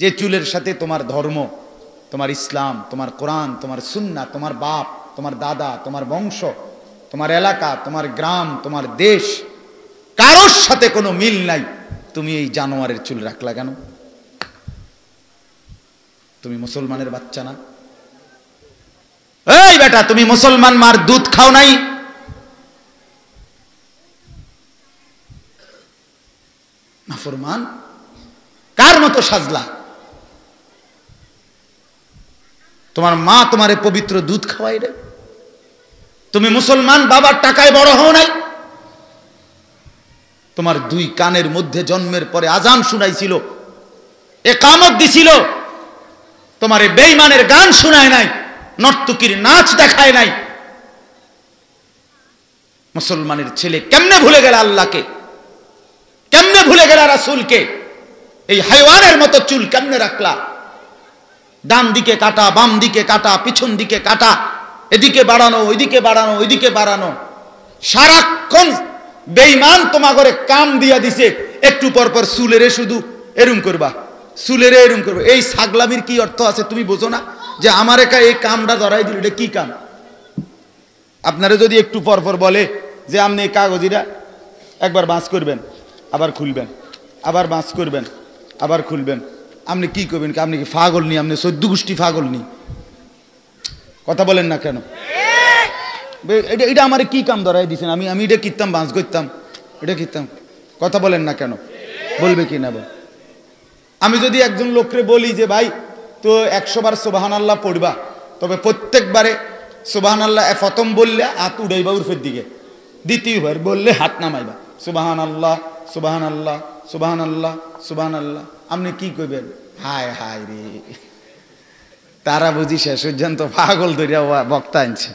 যে চুলের সাথে তোমার ধর্ম, তোমার ইসলাম, তোমার কোরআন, তোমার সুন্নাহ, তোমার বাপ, তোমার দাদা, তোমার বংশ, তোমার এলাকা, তোমার গ্রাম, তোমার দেশ কারোর সাথে কোনো মিল নাই, তুমি এই জানোয়ারের চুল রাখলা কেন? তুমি মুসলমানের বাচ্চা না? এই বেটা, তুমি মুসলমান মার দুধ খাও নাই? নাফরমান কার মতো সাজলা? তোমার মা তোমারে পবিত্র দুধ খাওয়াই রে। তুমি মুসলমান বাবার টাকায় বড় হও নাই? তোমার দুই কানের মধ্যে জন্মের পরে আজান শুনাইছিল, ইকামত দিছিল, তোমারে বেঈমানের গান শোনায় নাই, নর্তকীর নাচ দেখায় নাই। মুসলমানের ছেলে কেমনে ভুলে গেল আল্লাহকে? কেমনে ভুলে গেল রাসূলকে? এই হাইওয়ানের মতো চুল কেমনে রাখলা? ডান দিকে কাটা, বাম দিকে কাটা, পিছন দিকে কাটা, এদিকে বাড়ানো, ওইদিকে বাড়ানো, ওইদিকে বাড়ানো, সারাক্ষণ বেঈমান তোমা করে কাম দিয়া দিছে। একটু পর পর চুলেরে শুধু এরুম করবা, চুলেরে এরুম করবা। এই ছাগলামির কি অর্থ আছে তুমি বোঝো না? যে আমার একা এই কামটা ধরাই দিল, এটা কি কাম? আপনারা যদি একটু পর পর বলে যে আপনি এই কাগজিটা একবার বাঁচ করবেন, আবার খুলবেন, আবার বাঁচ করবেন, আবার খুলবেন, আপনি কি করবেন? আপনি কি পাগল নি? আপনি 14 গোষ্ঠী পাগল নি? কথা বলেন না কেন? এটা এটা আমার কি কাম ধরাই দিচ্ছেন? আমি আমি এটা কিনতাম, বাঁচ করতাম, এটা কিনতাম। কথা বলেন না কেন? বলবে কি না? আমি যদি একজন লোকরে বলি যে ভাই তো 100 বার সুবহানাল্লাহ পড়বা, তবে প্রত্যেকবারে সুবহানাল্লাহ প্রথম বললে হাত উড়াইবা উরফের দিকে, দ্বিতীয়বার বললে হাত নামাইবা, সুবহানাল্লাহ সুবহানাল্লাহ সুবহানাল্লাহ সুবহানাল্লাহ। আপনি কি করবেন? হায় হায় রে, তারা বুঝি শেষ পর্যন্ত পাগল ধরিয়া বক্তা আনছে।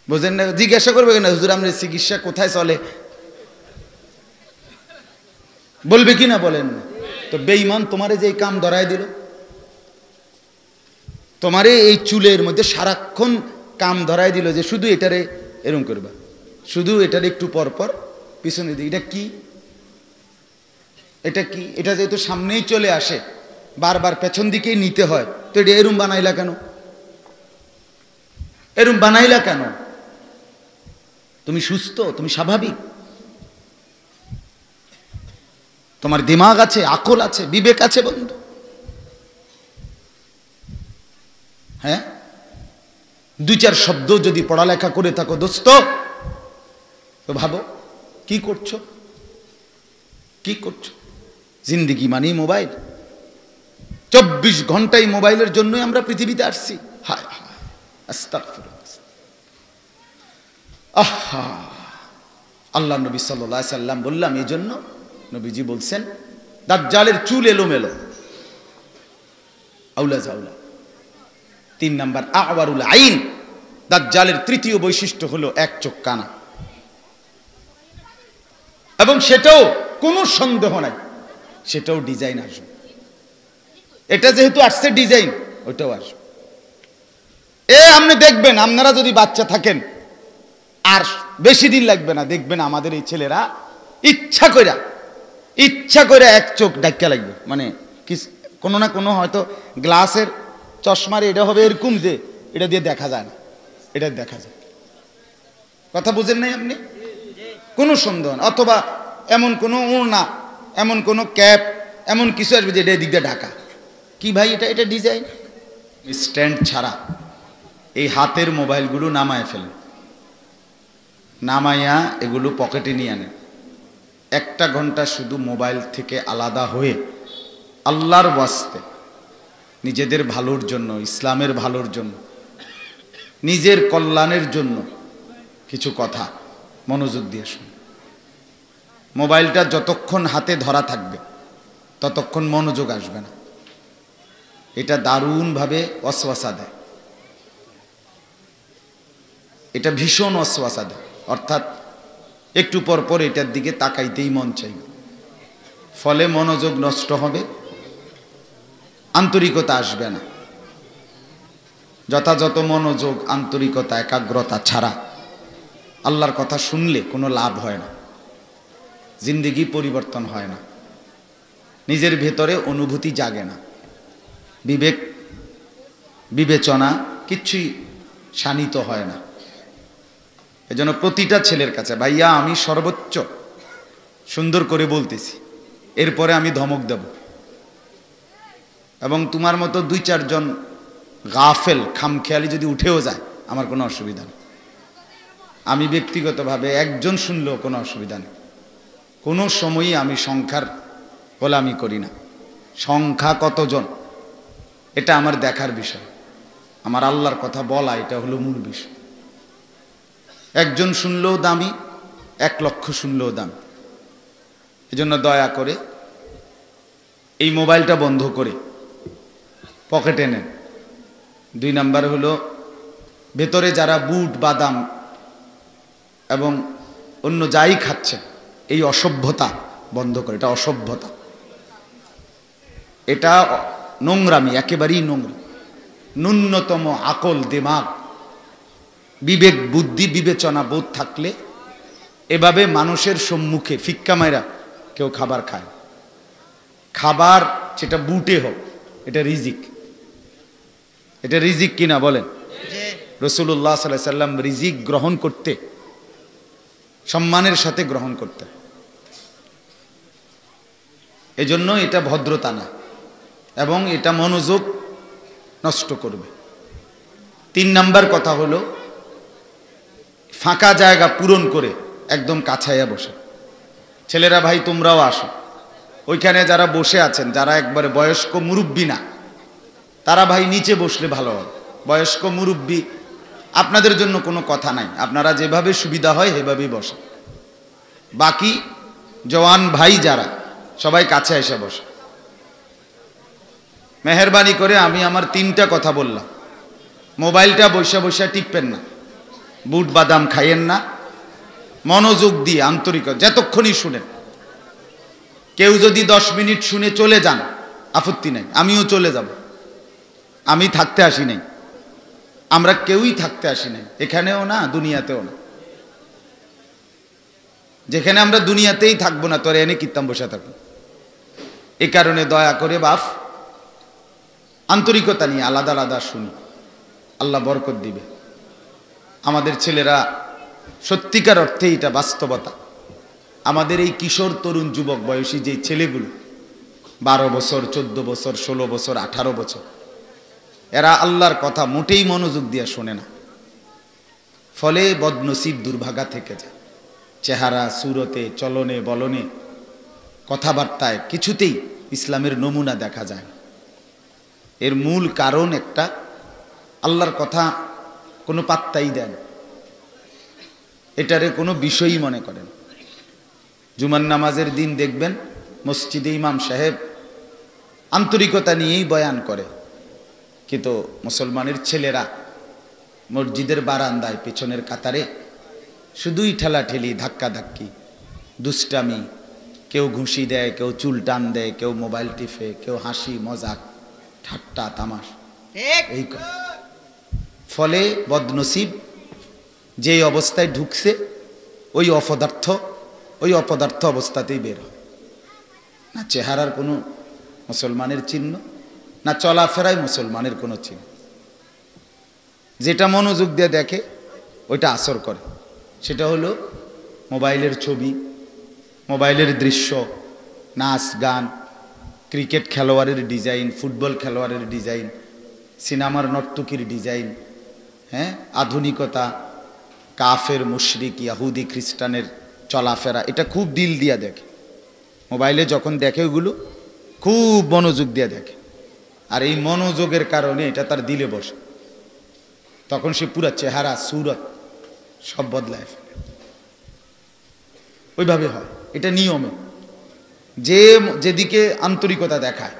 বুঝেন না? জিজ্ঞাসা করবে কেন হুজুর আপনার চিকিৎসা কোথায় চলে? বলবে কি না? বলেন না? তো বেঈমান তোমারে যে এই কাম ধরায় দিল, তোমারে এই চুলের মধ্যে সারাক্ষণ কাম ধরায় দিল যে শুধু এটারে এরম করবা, শুধু এটারে একটু পর পর পিছনে দিই। এটা কি? এটা কি? এটা যেহেতু সামনেই চলে আসে, বারবার পেছন দিকেই নিতে হয়, তো এটা এরম বানাইলা কেন? এরম বানাইলা কেন? তুমি সুস্থ? তুমি স্বাভাবিক? তোমার দিমাগ আছে, আকল আছে, বিবেক আছে বন্ধু? হ্যাঁ, 2-4 শব্দ যদি পড়ালেখা করে থাকো দোস্ত, তো ভাবো কি করছো, কি করছো? জিন্দেগি মানেই মোবাইল। 24 ঘন্টাই মোবাইলের জন্যই আমরা পৃথিবীতে আসছি। হায় হায়, আস্তাগফিরুল্লাহ। আহা, আল্লাহ নবী সাল্লাল্লাহু আলাইহি সাল্লাম বললাম, এই জন্য নবীজি বলছেন দাজ্জালের চুল এলোমেলো, আউলা জাউলা। 3 নাম্বার আওয়ারুল আইন, দাজ্জালের তৃতীয় বৈশিষ্ট্য হলো এক চোখ কানা, এবং সেটাও কোনো সন্দেহ নাই, সেটাও ডিজাইন আসবে। এটা যেহেতু আসছে ডিজাইন, ওইটাও আসবে। আপনি দেখবেন, আপনারা যদি বাচ্চা থাকেন আর বেশি দিন লাগবে না, দেখবেন আমাদের এই ছেলেরা ইচ্ছা করে এক চোখ ডাক্কা লাগবে, মানে কি কোনো না কোনো হয়তো গ্লাসের চশমার এটা হবে এরকম যে এটা দিয়ে দেখা যায় না, এটা দেখা যায়। কথা বুঝেন নাই আপনি? কোনো সন্দেহ না। অথবা এমন কোনো ওড়না, এমন কোনো ক্যাপ, এমন কিছু আসবে যে এটা দিক দিয়ে ঢাকা। কি ভাই, এটা ডিজাইন। স্ট্যান্ড ছাড়া এই হাতের মোবাইলগুলো নামায় ফেলেন, নামাইয়া এগুলো পকেটে নিয়ে আনেন। 1 ঘন্টা শুধু মোবাইল থেকে আলাদা হয়ে আল্লাহর ওয়াস্তে, নিজেদের ভালোর জন্য, ইসলামের ভালোর জন্য, নিজের কল্যাণের জন্য কিছু কথা মনোযোগ দিয়ে শুনুন। মোবাইলটা যতক্ষণ হাতে ধরা থাকবে ততক্ষণ মনোযোগ আসবে না। এটা দারুণভাবে ওয়াসওয়াসা দেয়, এটা ভীষণ ওয়াসওয়াসা দেয়। অর্থাৎ একটু পর পর এটার দিকে তাকাইতেই মন চাইবে, ফলে মনোযোগ নষ্ট হবে, আন্তরিকতা আসবে না। যথাযথ মনোযোগ, আন্তরিকতা, একাগ্রতা ছাড়া আল্লাহর কথা শুনলে কোনো লাভ হয় না, জিন্দেগি পরিবর্তন হয় না। নিজের ভেতরে অনুভূতি জাগে না, বিবেক বিবেচনা কিচ্ছুই শানিত হয় না। এজন্য প্রতিটা ছেলের কাছে, ভাইয়া আমি সর্বোচ্চ সুন্দর করে বলতেছি, এরপরে আমি ধমক দেব, এবং তোমার মতো 2-4 জন গাফেল খামখেয়ালি যদি উঠেও যায় আমার কোনো অসুবিধা নেই। আমি ব্যক্তিগতভাবে একজন শুনলেও কোনো অসুবিধা নেই। কোনো সময়ই আমি সংখ্যার গোলামি করি না। সংখ্যা কতজন এটা আমার দেখার বিষয়, আমার আল্লাহর কথা বলা এটা হলো মূল বিষয়। একজন শুনলেও দামি, 1 লক্ষ শুনলেও দামি। এজন্য দয়া করে এই মোবাইলটা বন্ধ করে পকেটে নেন। 2 নাম্বার হলো ভেতরে যারা বুট বাদাম এবং অন্য যাই খাচ্ছে, এই অসভ্যতা বন্ধ করে। এটা অসভ্যতা, এটা নোংরামি, একেবারেই নোংরা। ন্যূনতম আকল, দিমাগ, বিবেক, বুদ্ধি, বিবেচনা বোধ থাকলে এভাবে মানুষের সম্মুখে ফিক্কা মাইরা কেউ খাবার খায়। খাবার সেটা বুটে হোক, এটা রিজিক। এটা রিজিক কিনা বলেন? রাসূলুল্লাহ সাল্লাল্লাহু আলাইহি সাল্লাম রিজিক গ্রহণ করতে সম্মানের সাথে গ্রহণ করতে। এজন্য এটা ভদ্রতা না, এবং এটা মনোযোগ নষ্ট করবে। 3 নাম্বার কথা হলো ফাঁকা জায়গা পূরণ করে একদম কাছাইয়া বসে। ছেলেরা ভাই তোমরাও আসো, ওইখানে যারা বসে আছেন, যারা একবারে বয়স্ক মুরব্বী না, তারা ভাই নিচে বসলে ভালো হয়। বয়স্ক মুরব্বী আপনাদের জন্য কোনো কথা নাই, আপনারা যেভাবে সুবিধা হয় সেভাবেই বসে। বাকি জওয়ান ভাই যারা, সবাই কাছে এসে বসে। মেহেরবানি করে আমি আমার 3টা কথা বললাম। মোবাইলটা বসে বসে টিপবেন না, বুট বাদাম খাইয়েন না, মনোযোগ দিয়ে আন্তরিকতা যতক্ষণই শুনেন। কেউ যদি 10 মিনিট শুনে চলে যান আপত্তি নাই, আমিও চলে যাব। আমি থাকতে আসি নাই, আমরা কেউই থাকতে আসি নাই, এখানেও না দুনিয়াতেও না। যেখানে আমরা দুনিয়াতেই থাকবো না, তোর এনে কিত্তাম বসে থাকবো। এই কারণে দয়া করে বাপ আন্তরিকতা নিয়ে আলাদা আলাদা শুনি, আল্লাহ বরকত দিবে। আমাদের ছেলেরা সত্যিকার অর্থে, এটা বাস্তবতা, আমাদের এই কিশোর তরুণ যুবক বয়সী যে ছেলেগুলো 12 বছর 14 বছর 16 বছর 18 বছর, এরা আল্লাহর কথা মোটেই মনোযোগ দিয়ে শোনে না। ফলে বদনসিব দুর্ভাগা থেকে যায়। চেহারা, সুরতে, চলনে বলনে, কথাবার্তায় কিছুতেই ইসলামের নমুনা দেখা যায়। এর মূল কারণ একটা, আল্লাহর কথা কোনো পাত্তাই দেন, এটারে কোনো বিষয়ই মনে করেন। জুমার নামাজের দিন দেখবেন মসজিদে ইমাম সাহেব আন্তরিকতা নিয়েই বয়ান করে, কিন্তু মুসলমানের ছেলেরা মসজিদের বারান্দায় পেছনের কাতারে শুধুই ঠেলাঠেলি, ধাক্কাধাক্কি, দুষ্টামি, কেউ ঘুষি দেয়, কেউ চুল টান দেয়, কেউ মোবাইল টিপে, কেউ হাসি মজাক ঠাট্টা তামাশ, এই ফলে বদনসিব যেই অবস্থায় ঢুকছে ওই অপদার্থ অবস্থাতেই বের হয়। না চেহারার কোনো মুসলমানের চিহ্ন, না চলাফেরায় মুসলমানের কোনো চিহ্ন। যেটা মনোযোগ দিয়ে দেখে ওইটা আসর করে, সেটা হলো মোবাইলের ছবি, মোবাইলের দৃশ্য, নাচ গান, ক্রিকেট খেলোয়াড়ের ডিজাইন, ফুটবল খেলোয়াড়ের ডিজাইন, সিনেমার নর্তকীর ডিজাইন, হ্যাঁ, আধুনিকতা, কাফের মুশরিক ইয়াহুদি খ্রিস্টানের চলাফেরা, এটা খুব দিল দিয়া দেখে। মোবাইলে যখন দেখে ওগুলো খুব মনোযোগ দিয়ে দেখে, আর এই মনোযোগের কারণে এটা তার দিলে বসে, তখন সে পুরা চেহারা সুরত সব বদলায় ফেলে। ওইভাবে হয়, এটা নিয়মে। যে যেদিকে আন্তরিকতা দেখায়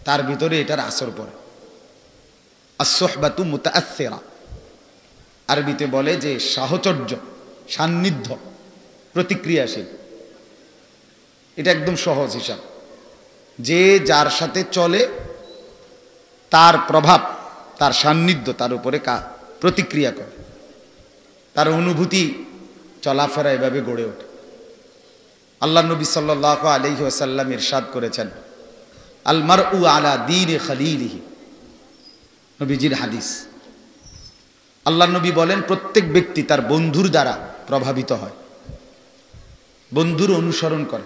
তার ভিতরে এটার আসর পড়ে। আস-সুহবাতু মুতাআসসিরা, আরবিতে বলে যে সাহচর্য, সান্নিধ্য, প্রতিক্রিয়াশীল। এটা একদম সহজ হিসাব। যে যার সাথে চলে তার প্রভাব, তার সান্নিধ্য তার উপরে প্রতিক্রিয়া করে, তার অনুভূতি চলাফেরা এভাবে গড়ে ওঠে। আল্লাহ নবী সাল্লাল্লাহু আলাইহি ওয়াসাল্লাম ইরশাদ করেছেন, আল মারউ আলা দীনে খলিলিহি, নবীজির হাদিস। আল্লাহর নবী বলেন প্রত্যেক ব্যক্তি তার বন্ধুর দ্বারা প্রভাবিত হয়, বন্ধুর অনুসরণ করে।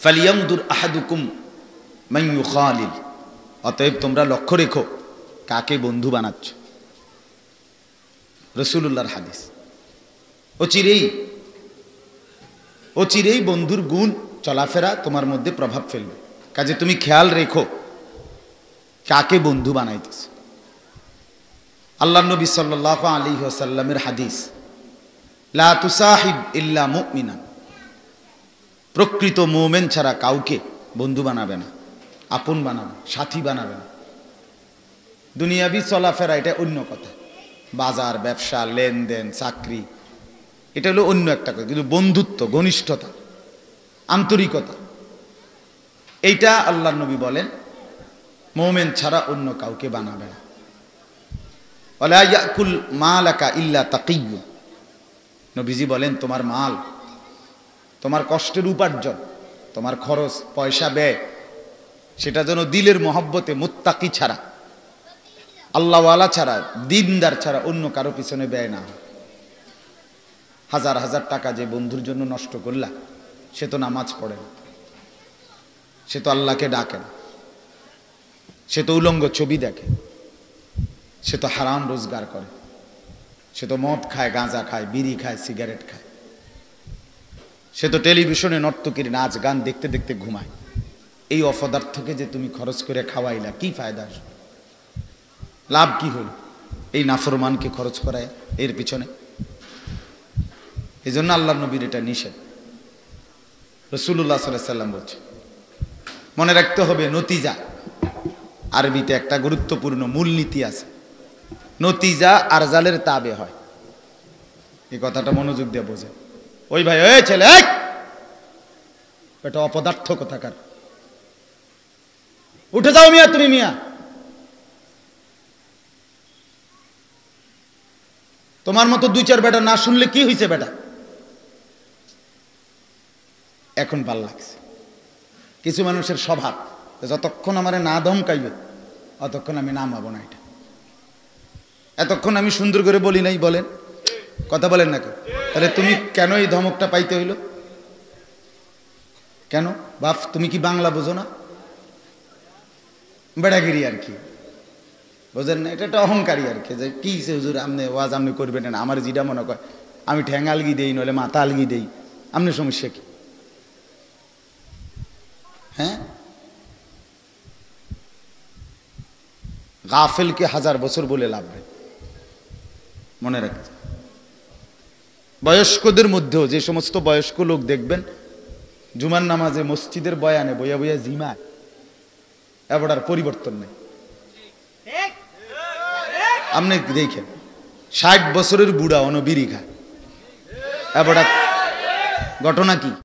ফালিয়ামদুর আহাদুকুম মান ইউখালিল, অতএব তোমরা লক্ষ্য রেখো কাকে বন্ধু বানাচ্ছ। রাসূলুল্লাহর হাদিস। অচিরেই বন্ধুর গুণ চলাফেরা তোমার মধ্যে প্রভাব ফেলবে। কাজে তুমি খেয়াল রেখো কাকে বন্ধু বানাইতেছ। আল্লাহ নবী সাল্লাল্লাহু আলাইহি ওয়াসাল্লামের হাদিস, লা তুসাহিব ইল্লা মুমিনান, প্রকৃত মুমিন ছাড়া কাউকে বন্ধু বানাবে না, আপন বানাবে, সাথী বানাবে না। দুনিয়াবি চলাফেরা এটা অন্য কথা, বাজার ব্যবসা লেনদেন চাকরি এটা হলো অন্য একটা কথা, কিন্তু বন্ধুত্ব, ঘনিষ্ঠতা, আন্তরিকতা, এইটা আল্লাহর নবী বলেন মুমিন ছাড়া অন্য কাউকে বানাবে না। ওয়ালা ইয়াকুল মালাকা ইল্লা তাকিয়্যু, নবীজি বলেন তোমার মাল, তোমার কষ্টের উপার্জন, তোমার খরচ পয়সা ব্যয়, সেটা যেন দিলের মহব্বতে মুত্তাকি ছাড়া, আল্লাহওয়ালা ছাড়া, দিনদার ছাড়া অন্য কারো পিছনে ব্যয় না হয়। হাজার হাজার টাকা যে বন্ধুর জন্য নষ্ট করলা, সে তো নামাজ পড়ে না, সে তো আল্লাহকে ডাকে না, সে তো উলঙ্গ ছবি দেখে, সে তো হারাম রোজগার করে, সে তো মদ খায়, গাঁজা খায়, বিড়ি খায়, সিগারেট খায়, সে তো টেলিভিশনে নর্তকীর নাচ গান দেখতে দেখতে ঘুমায়। এই অপদার্থকে যে তুমি খরচ করে খাওয়াইলা, কি ফায়দা আসবে? লাভ কি হল এই নাফরমানকে খরচ করায় এর পিছনে? এই জন্য আল্লাহ নবীর এটা নিষেধ। রাসূলুল্লাহ সাল্লাল্লাহু আলাইহি ওয়াসাল্লাম বলছে, মনে রাখতে হবে নতিজা, আরবিতে একটা গুরুত্বপূর্ণ মূলনীতি আছে, নতিজা আরজালের তাবে হয়। এই কথাটা মনোযোগ দিয়ে বোঝে। ওই ভাই, ওই ছেলে, এটা অপদার্থ কথাকার, উঠে যাও মিয়া, তুমি মিয়া, তোমার মতো দুই চার বেটা না শুনলে কি হয়েছে বেটা? এখন ভাল লাগছে। কিছু মানুষের স্বভাব, যতক্ষণ আমারে না ধমকাইবে অতক্ষণ আমি নামাবো না। এটা এতক্ষণ আমি সুন্দর করে বলি নাই, বলেন, কথা বলেন না কেন? তাহলে তুমি কেন এই ধমকটা পাইতে হইল? কেন বাপ, তুমি কি বাংলা বোঝো না? বেড়াগিরি আর কি, বোঝেন না? এটা একটা অহংকারী আর কি, যে কি হুজুর আপনি ওয়াজ আপনি করবেন না, আমার যেটা মনে করে আমি ঠ্যাং আলগি দেই, নইলে মাথা আলগি দেই, আপনার সমস্যা কি? হ্যাঁ, গাফেলকে হাজার বছর বলে লাভ নেই, মনে রাখতে। বয়স্কদের মধ্যেও যে সমস্ত বয়স্ক লোক দেখবেন জুমার নামাজে মসজিদের বয়ানে বইয়া বইয়া জিমায়, এবার আর পরিবর্তন নেই। আপনি দেখেন 60 বছরের বুড়া অনবিরি খায়, এবার ঘটনা কি?